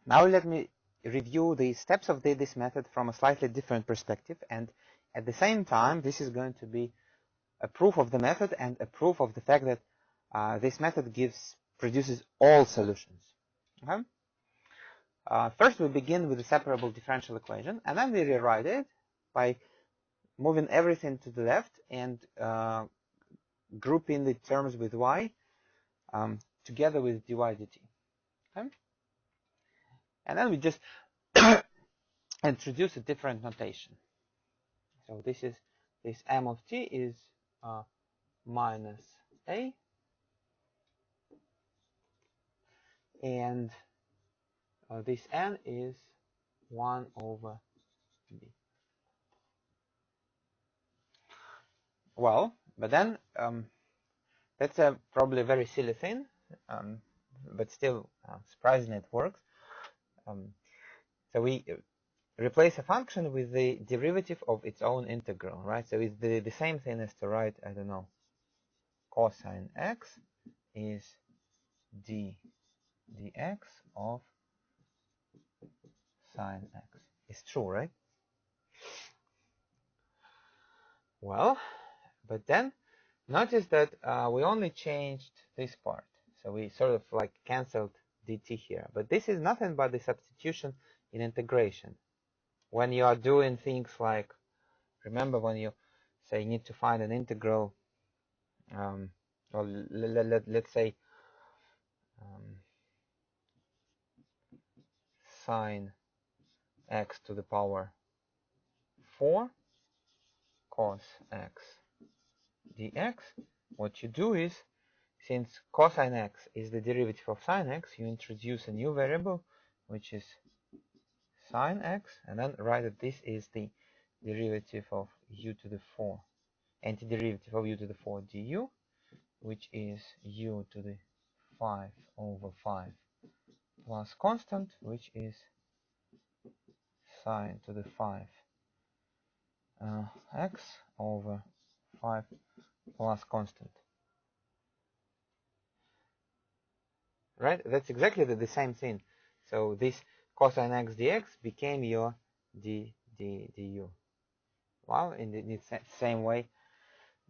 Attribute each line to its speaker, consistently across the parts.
Speaker 1: Now let me review the steps of this method from a slightly different perspective, and at the same time this is going to be a proof of the method and a proof of the fact that this method produces all solutions. Okay? First we begin with the separable differential equation, and then we rewrite it by moving everything to the left and grouping the terms with y together with dy dt. Okay? And then we just introduce a different notation. So this m of t is minus a, and this n is 1 over b. Well, but then that's probably a very silly thing, but still surprisingly it works. So we replace a function with the derivative of its own integral, right? So it's the same thing as to write, I don't know, cosine x is dx of sine x. It's true, right? Well, but then notice that we only changed this part. So we sort of like cancelled dt here. But this is nothing but the substitution in integration. When you are doing things like, remember when you say you need to find an integral, or let's say sine x to the power 4 cos x dx, what you do is, since cosine x is the derivative of sine x, you introduce a new variable, which is sine x, and then write that this is the derivative of u to the 4, antiderivative of u to the 4 du, which is u to the 5 over 5 plus constant, which is sine to the 5 x over 5 plus constant. Right? That's exactly the same thing. So this cosine x dx became your du. Well, in the same way,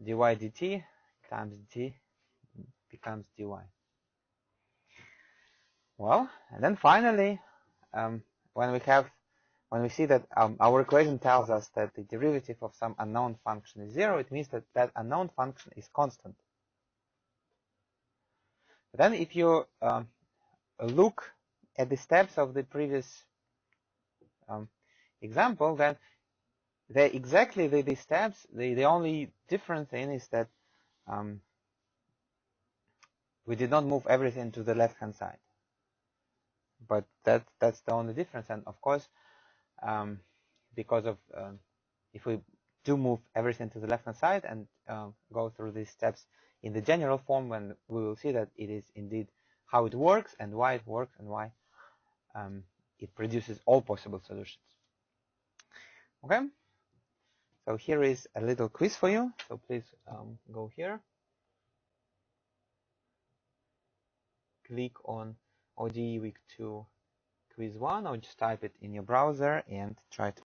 Speaker 1: dy dt times d becomes dy. Well, and then finally, when we see that our equation tells us that the derivative of some unknown function is 0, it means that that unknown function is constant. But then if you look at the steps of the previous example, then they're exactly the steps. The only different thing is that we did not move everything to the left-hand side. But that's the only difference. And of course, because of if we do move everything to the left-hand side and go through these steps in the general form, when we will see that it is indeed how it works and why it works and why it produces all possible solutions. Okay, so here is a little quiz for you. So please go here, click on ODE week 2 quiz 1, or just type it in your browser and try to